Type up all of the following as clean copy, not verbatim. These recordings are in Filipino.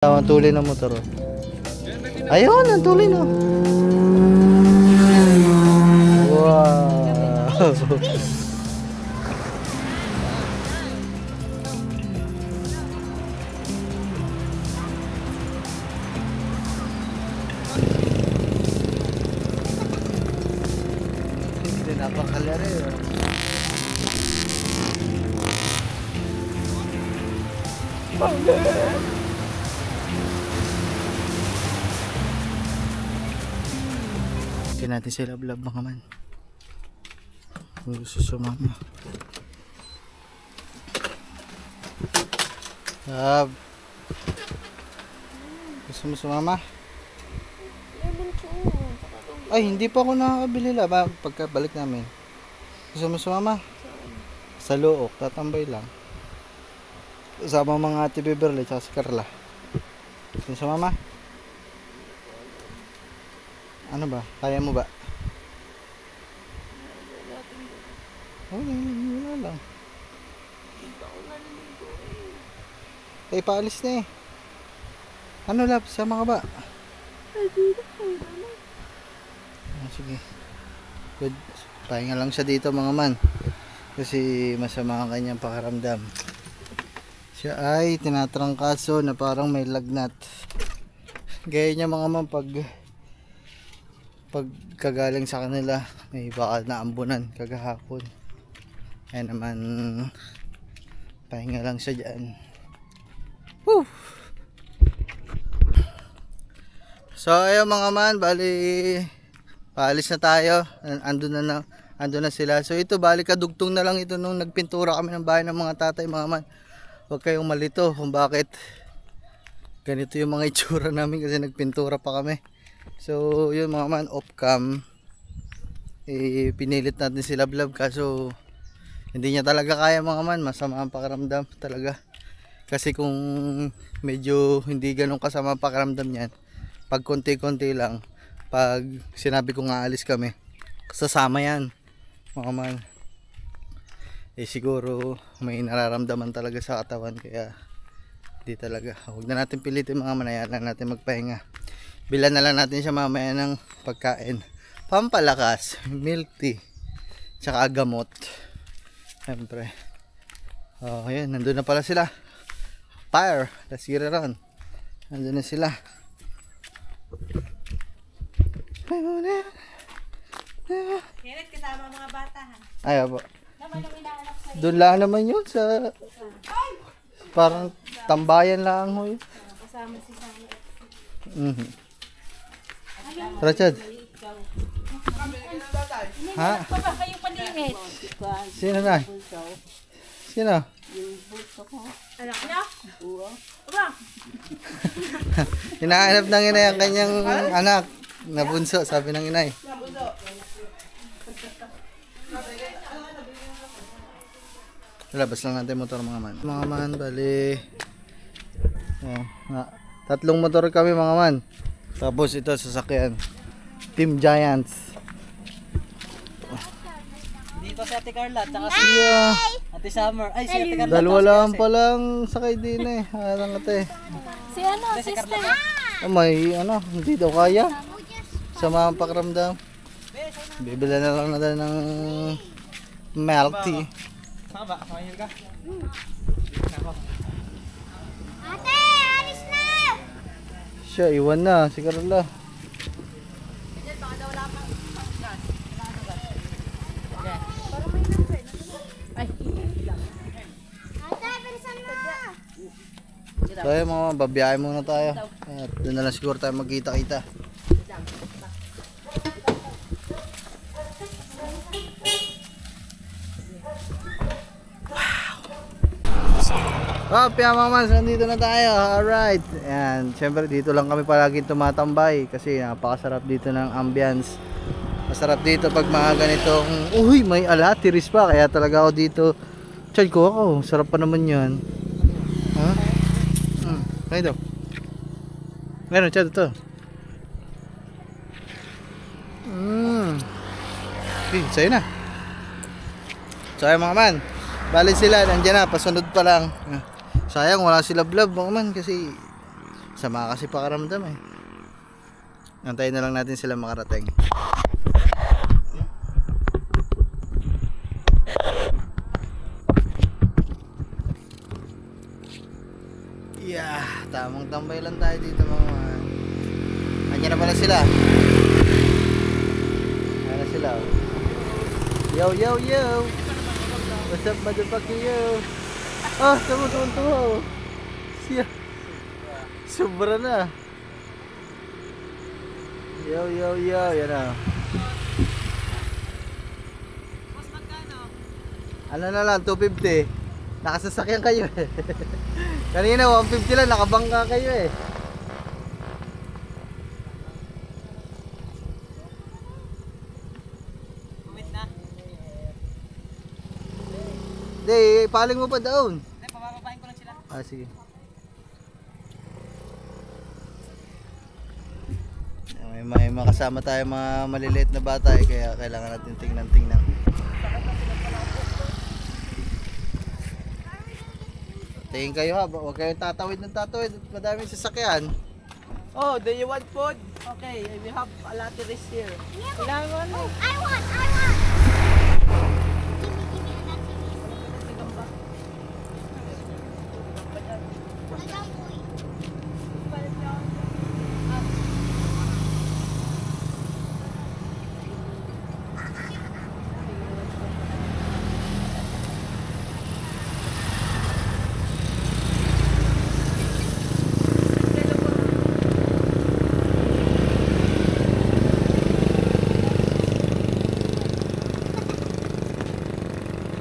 Ang tuloy ng motor. Ayun, ang tuloy no. Wow. Hindi napakalari. Tingnan natin sila vlog mga man. Kung gusto sumama. Gusto mo sumama? Ay, hindi pa ako nakakabili ba pagkabalik namin. Gusto mo sumama? Sa Look, tatambay lang. Sama mga ate Beverly at si Carla. Gusto mo sumama? Ano ba? Kaya mo ba? Wala lang. Eh, paalis na eh. Ano lap? Sama ka ba? Sige. Good. Pahinga lang siya dito mga man. Kasi masama ang kanyang pakaramdam. Siya ay tinatrangkaso na parang may lagnat. Gaya niya mga man pagkagaling sa kanila may bakal na ambunan kagahapon. Kaya naman pahinga lang siya dyan. Woo! So ayun mga man, bali paalis na tayo. Andun na sila. So ito bali kadugtong na lang ito nung nagpintura kami ng bahay ng mga tatay mga man. Huwag kayong malito kung bakit ganito yung mga itsura namin kasi nagpintura pa kami. So yun mga man, off cam pinilit natin sila vlog kaso hindi niya talaga kaya mga man, masama ang pakiramdam talaga. Kasi kung medyo hindi ganun kasama ang pakiramdam niyan, pag konti-konti lang, pag sinabi ko nga alis kami, sasama yan mga man. Siguro may nararamdaman talaga sa katawan kaya hindi talaga. Huwag na natin pilitin mga man, hayaan lang natin magpahinga. Bilan na lang natin siya mamaya ng pagkain pampalakas, milk tea tsaka gamot siyempre. Ayan, nandun na pala sila. Fire, let's get it on. Nandun na sila. Kenneth, kasama mga bata ha? Ay, abo. Doon lang naman yun sa parang tambayan lang ho yun. Kasama si Sammy. Rachad. Ha? Baba, kayo palinit. Sino na? Sino? Anak na? Baba. Hinahanap ng inay ang kanyang anak na bunso, sabi ng inay. Labas lang natin motor mga man. Mga man, bali. Tatlong motor kami mga man. Tapos ito sasakyan. Team Giants. Dito si Ate Carla, tsaka si Ate Summer. Ay, si Ate Carla. Dalawa lang palang sakay din eh. Alang ate. Si ano, sister? May ano, hindi daw kaya. Sama ang pakiramdam. Bibila na lang natin ng milk tea. Saka ba? Samahin ka? Ate, alis na! Siya, iwan na si Carla. So ayun mga babiyahe muna tayo. At doon na lang siguro tayo magkita-kita. Wow! Mga mans, nandito na tayo. Alright. And syempre dito lang kami palagi tumatambay kasi napakasarap dito ng ambience. Masarap dito pag mga ganitong uy, may alatiris pa. Kaya talaga ako dito. Chad ko ako. Sarap pa naman yan. Ha? Kaya daw. Meron, Chad, ito. Okay, sa'yo na. So ayun mga man, bali sila, nandiyan na, pasunod pa lang. Sayang wala sila vlog mga man kasi Sama kasi pakaramdam eh. Antayin na lang natin sila makarating. Yeah, tamang tambay lang tayo dito mga. Andiyan na pala sila. Ayan na sila. Oh. Yo yo yo. What's up motherfucker yo? Ah, tuwa. Siya. Sobra na. Yo yo yo, yan na. Ano na lang, 250. Nakasasakyan kayo eh. Kanina 150 lang, nakabangka kayo eh. Kumit na. Hindi, paling mo pa doon. Hindi, pabababain ko lang sila. Ah, sige. May makasama tayo mga maliliit na bata eh, kaya kailangan natin tingnan. Tingin kayo ha, huwag kayong tatawid. Madaming sasakyan. Oh, do you want food? Okay, we have a lot of this here. Kailangan mo. I want.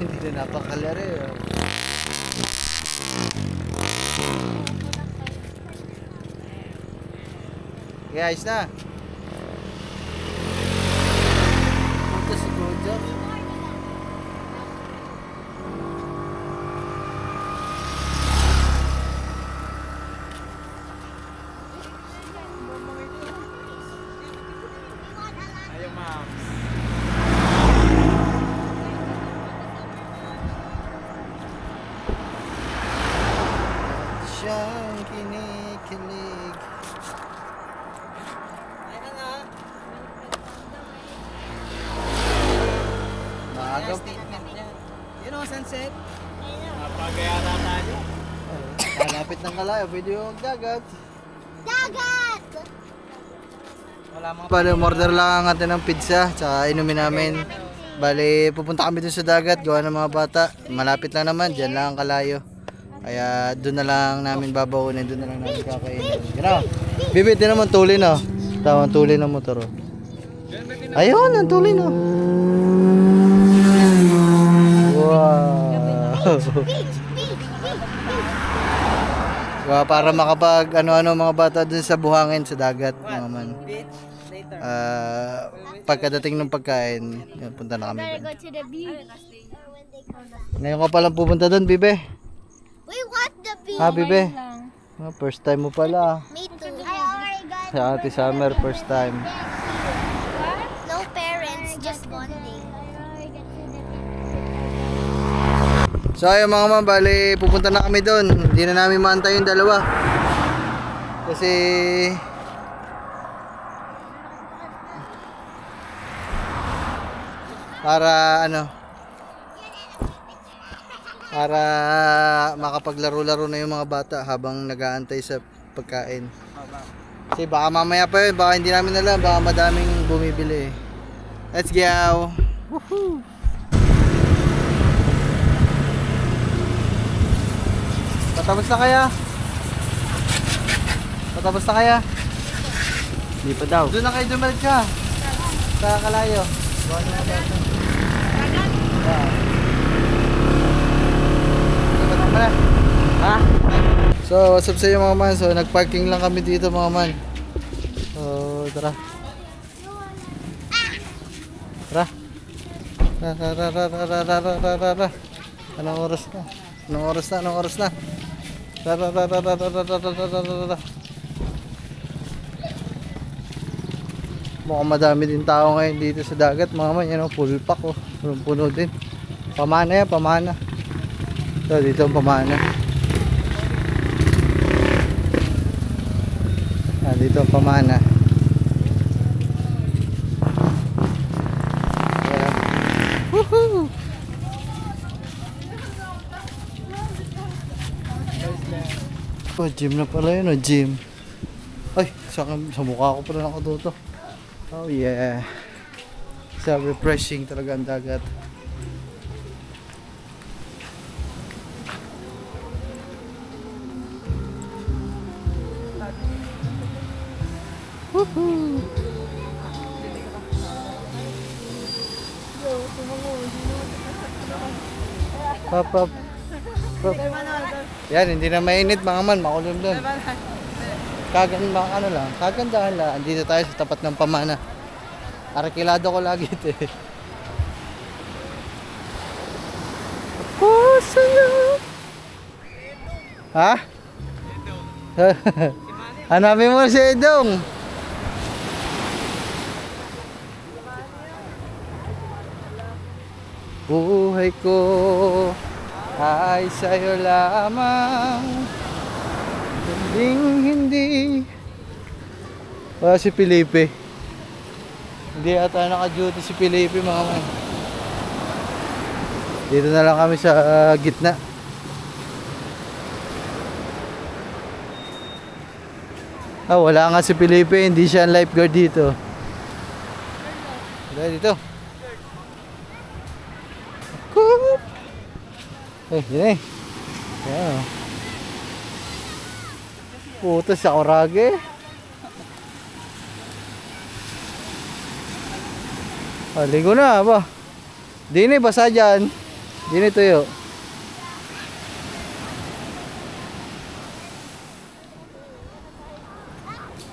Hindi na napakalari. Oh. Okay, ayos na. Punta si Kuya. Ayaw, ma'am. Siyang kinikilig. Ayaw na nga. Maaga. Statement niya. You know, sunset? Napagayata tayo. Malapit ng Kalayo, pwede yung dagat. Dagat! Wala mga Bale, order lang natin ng pizza, tsaka inumin namin. Bale, pupunta kami dun sa dagat, gawa ng mga bata. Malapit lang naman, dyan lang ang Kalayo. Kaya doon na lang namin babaunin, doon na lang namin kakainin. Gano'n. Bibi, din naman tuloy na. Tawang tuloy ng motor. Oh. Ayun, ang tuloy na. Wow. Wow, para makapag ano-ano mga bata dun sa buhangin sa dagat. Mga man. beach later. Pagkadating ng pagkain, yun, punta na kami Gotta doon. go to the beach. Ngayon ka palang pupunta doon, Bibe. We want the beach. Ha, Bibe? First time mo pala. Me too. I already got Sa Ate Summer, first time. no parents, just bonding. So ayun mga man, bali pupunta na kami doon. Hindi na namin maantay yung dalawa. Kasi para para makapaglaro-laro na yung mga bata habang nag-aantay sa pagkain. Kasi baka mamaya pa yun, baka hindi namin alam, baka madaming bumibili. Let's go! Woohoo! Patapos na kaya? Patapos na kaya? Hindi pa daw. Doon na kayo dumalit ka. Sa Kalayo. Gawa ng mga bata. Yeah. Ha? So, what's up sa iyo mga man? So, nagparking lang kami dito mga man. So, tara. Tara. Tara. Anong oras na? Anong oras na? Tara. Mukhang madami din tao ngayon dito sa dagat mga man. Yan o, full pack o. Puno din. Pamana yan, pamana. So, dito ang pamana. Dito pamana. Woohoo! Oh, gym na pala yun, oh, gym. Ay, sa mukha ko pala nakatuto. Oh yeah. So refreshing talaga ang dagat. Woohoo! Pop, pop. Pop. Yan, hindi na mainit mga man, makulim doon. Kagandahan lang. Andito tayo sa tapat ng pamana. Arkilado ko lagi ito eh. Oh, saya! Ha? Hanapin mo si Edong. Buhay ko ay sa'yo lamang. Hindi. Wala si Felipe. Hindi ata naka-duty si Felipe mga man. Dito na lang kami sa gitna. Wala nga si Felipe. Hindi siya ang lifeguard dito. Dito. Yun eh. Ayan o. Puto sa orage. Ligo na ba? Di na basa dyan. Di na tuyo.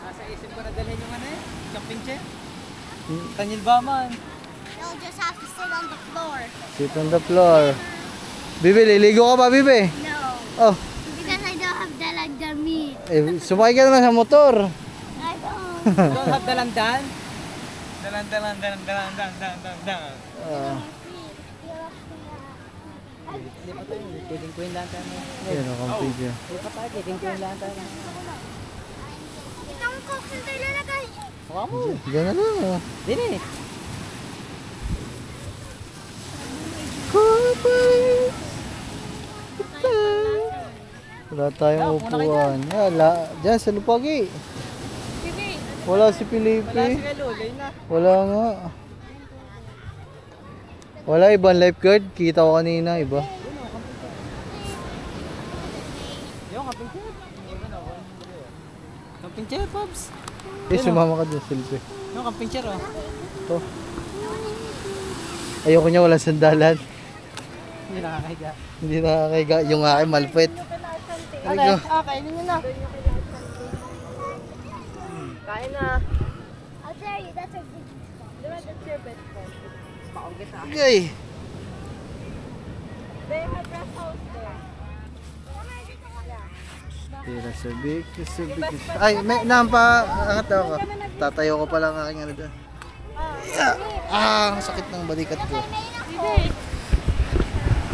Nasa isip ko na dalhin yung ano eh. Camping chair. Kanyil ba man? You'll just have to sit on the floor. Sit on the floor. Bibi, liligo ka ba, Bibi? No. Oh. Because I don't have dalag-damit. Sumakay ka naman sa motor. I don't. Don't have dalandan? Dalandan. Hindi pa tayo. Pwedeng ko yung lantan mo. Ayan o, video. Hindi pa tayo. Pwedeng ko yung lantan mo. Ito ang coke na tayo lalagay. Huwag mo. Diyan na lang o. Dini. Wala tayong upuan. Wala. Diyan sa lupagi. Wala si Felipe. Wala si Kalulay na. Wala nga. Wala ibang lifeguard. Kita ko kanina iba. Yung camping chair. Camping chair, Pops. Sumama ka dun, Silpe. Yung camping chair, oh. Ito. Ayoko niya walang sandalan. Hindi nakakahiga. Hindi nakakaiga. Yung aking malpit. Halika. Kainin nyo na. Kain na. I'll tell you, that's a good That's your best friend. Paugit ah. Okay. They have rest house there. Tira sa big. Ay, may nampa. Angat ako. Tatayo ko pa lang aking ano doon. Ang sakit ng balikat ko.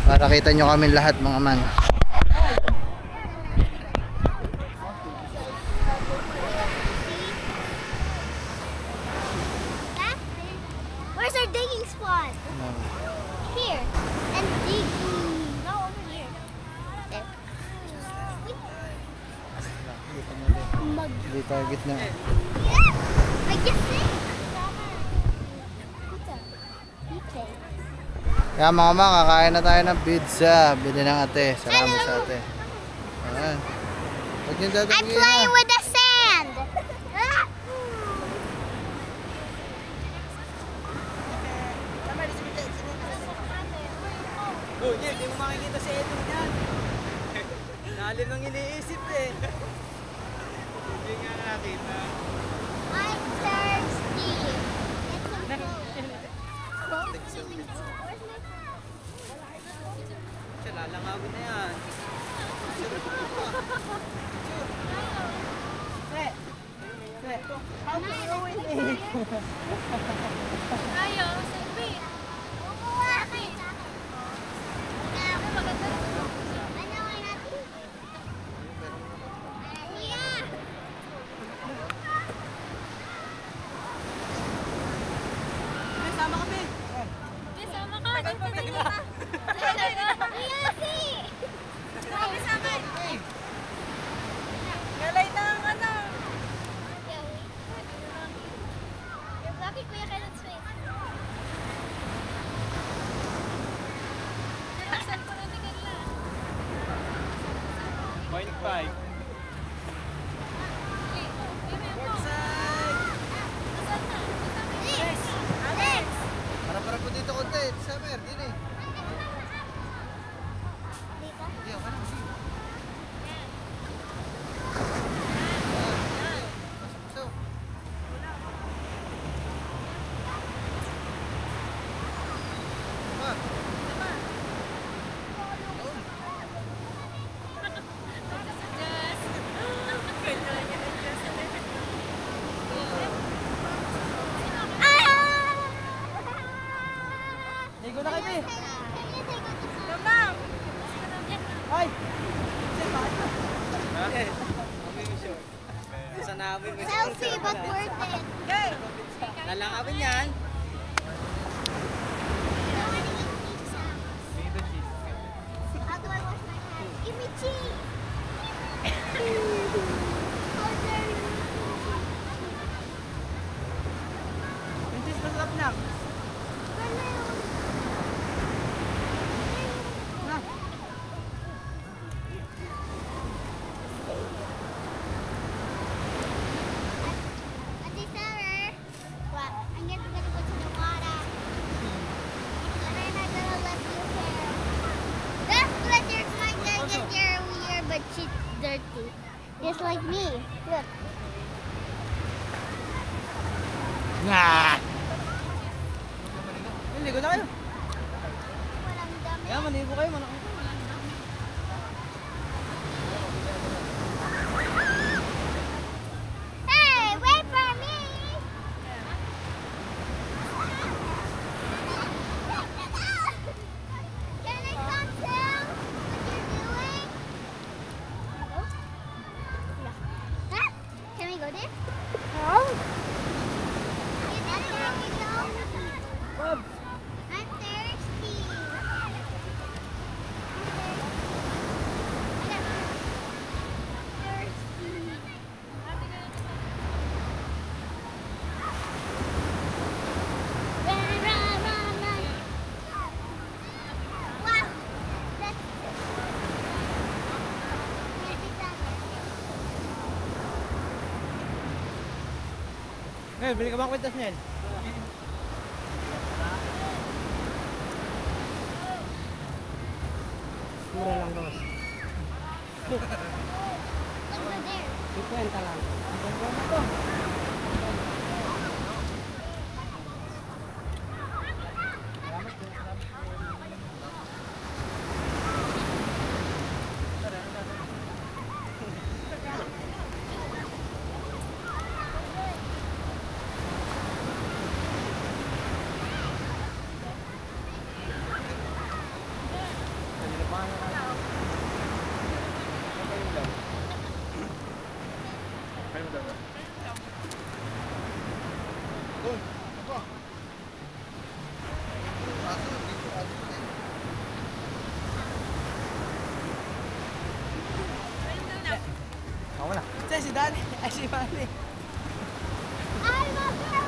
Para kita nyo kami lahat mga man. Where's our digging spot? Here. And dig. No, over here. There. Hindi tayo gitna. I guess it. Pizza. Kaya mga mama, kakain na tayo ng pizza. Bili ng ate. Salamat sa ate. Ayan. Huwag nyo I'm dadagin playing na. with the sand. Ah! Oh, yeah, hindi mo makikita si Edwin yan. Nalim ng iniisip eh. Hindi nga nakita. I'm thirsty. Siya, lalangawin na yan. How to ruin it? Alex! Para po dito konti. Summer, din eh. Dito? Hindi, okay lang. Sige. Pasok. Ligo na kayo, eh. Come on! Ay! Sa namin, may Selfie, but worth it. lalangapin yan. How do I wash my hands? Give me cheese! How dare you? Princess, masarap na. Na. Ate Sarah, what? I'm gonna go to the water. And I'm not gonna let you here. That's what you're trying to get your ear, but she's dirty. Just like me. Look. Ligo na kayo. Walang dami. Kaya manigo kayo, Hey, wait for me! Can I come too? What you're doing? Huh? Can we go there? No. Is that where we go? I'm thirsty. Eh, bili ka bang kwentas niyan? Mura lang boss. Let's go there. 50 lang. Ang ganda na to. Ako na. Si Dani. Ay, si Manny. I love her.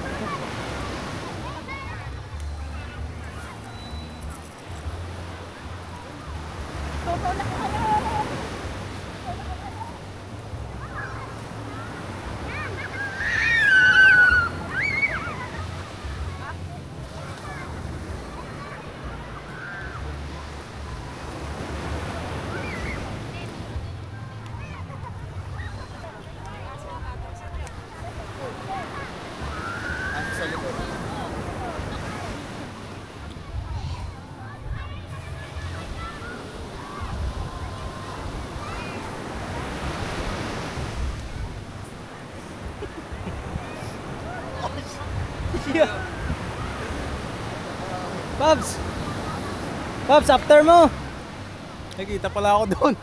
Babs! Babs, after mo! Nakita pala ako doon.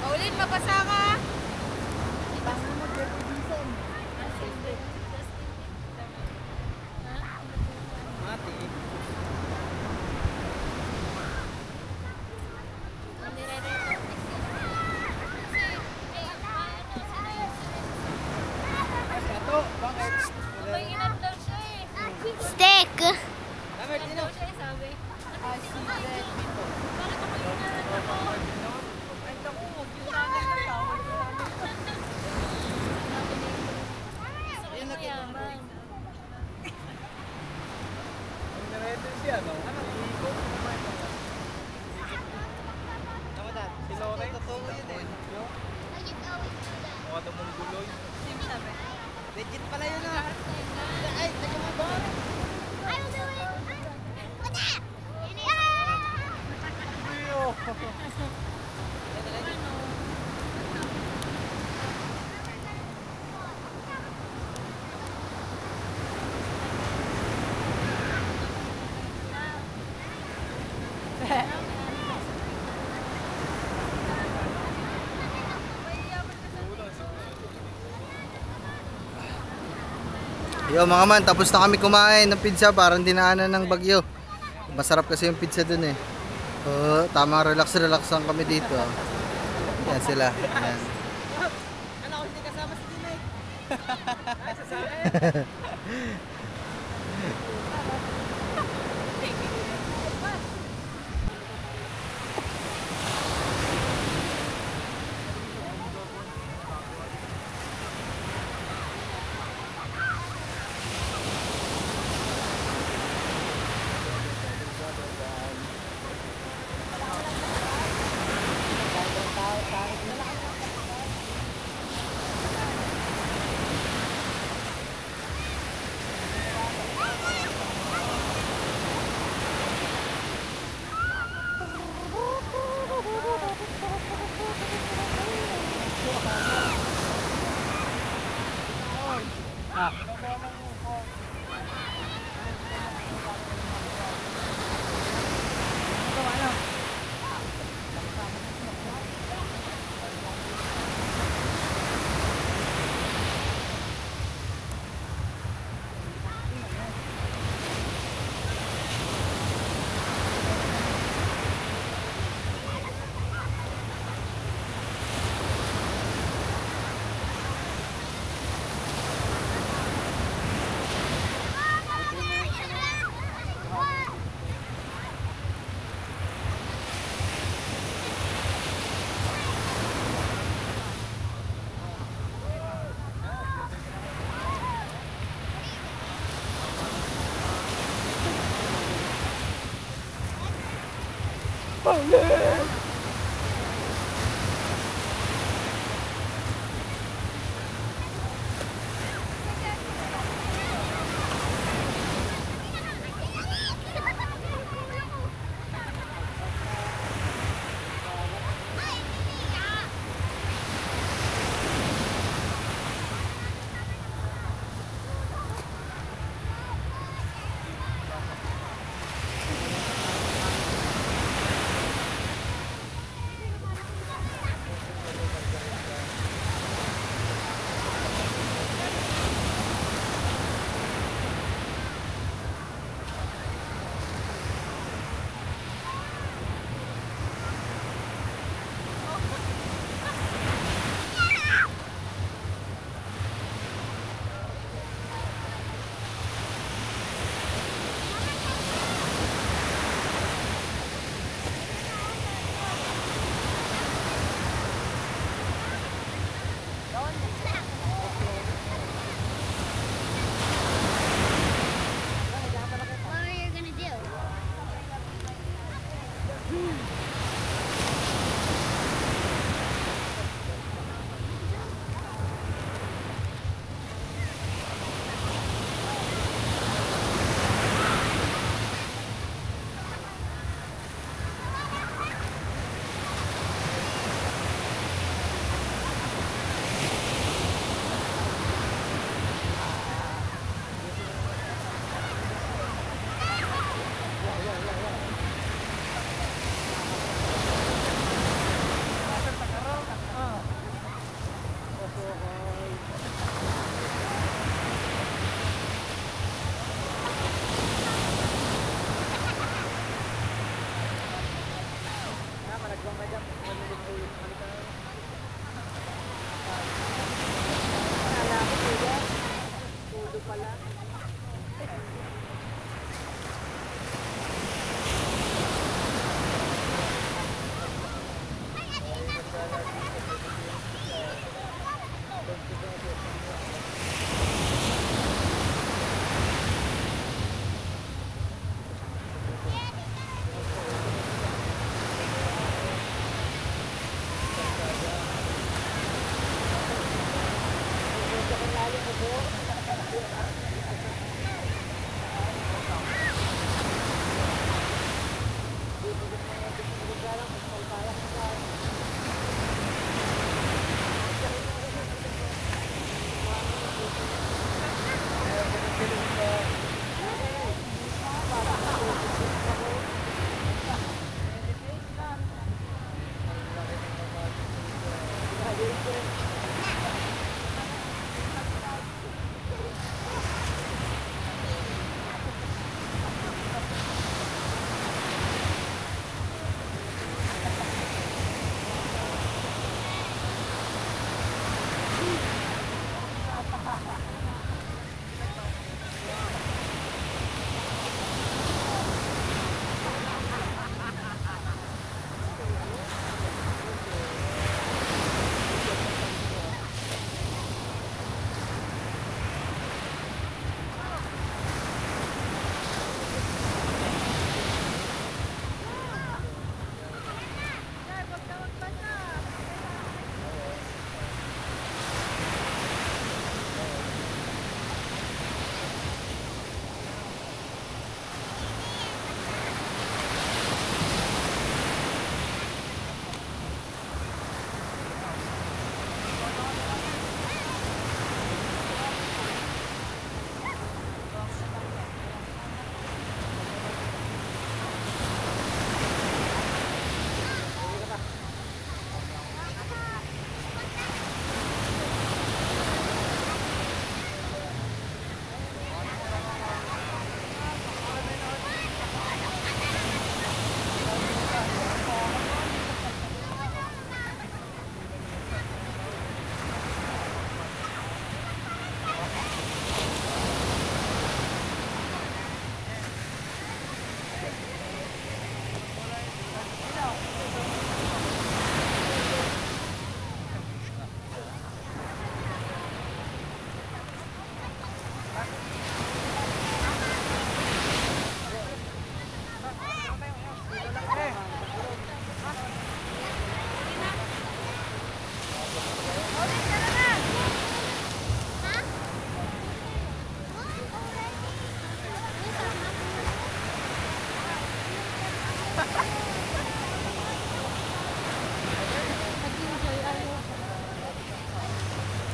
Paulit, mabasa ka. Mati. Ito, bakit? Maingat daw siya eh. Yo mga man, tapos na kami kumain ng pizza, parang dinaanan ng bagyo. Masarap kasi yung pizza dun eh. Tamang relax lang kami dito. Yan sila. Yan. Ano ko hindi kasama si Dinek? Ay, sa akin? What are you gonna do?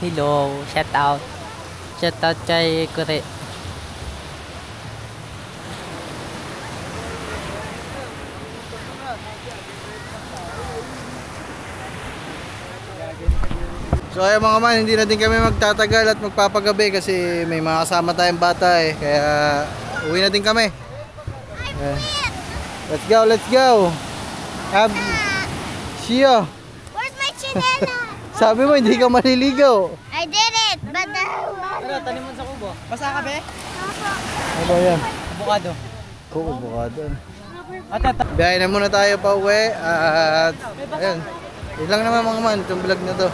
Hello, shout out. Shout out kay Kure. So ayun mga man, hindi na din kami magtatagal at magpapagabi kasi may mga kasama tayong bata eh. Kaya uwi na din kami. Eh, let's go, let's go. See ya. Where's my chinela? Sabi mo hindi ka maliligo. I did it, but the... Ano, tanim mo sa kubo. Basa ka be? Ano ba yan? Avocado. Bukado. At Biyahe na muna tayo pa uwi at ayun. Yun lang naman mga man, itong vlog na to.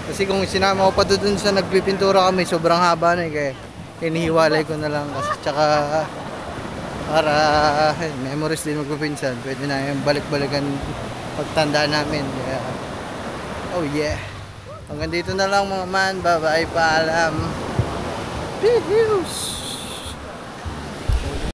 Kasi kung sinama ko pa doon sa nagpipintura kami, sobrang haba na eh. Kaya hinihiwalay ko na lang kasi tsaka para memories din magpipinsan. Pwede na yung balik-balikan pagtanda namin. Kaya, oh yeah. Hanggang dito na lang mga man. Bye-bye, paalam. Peace!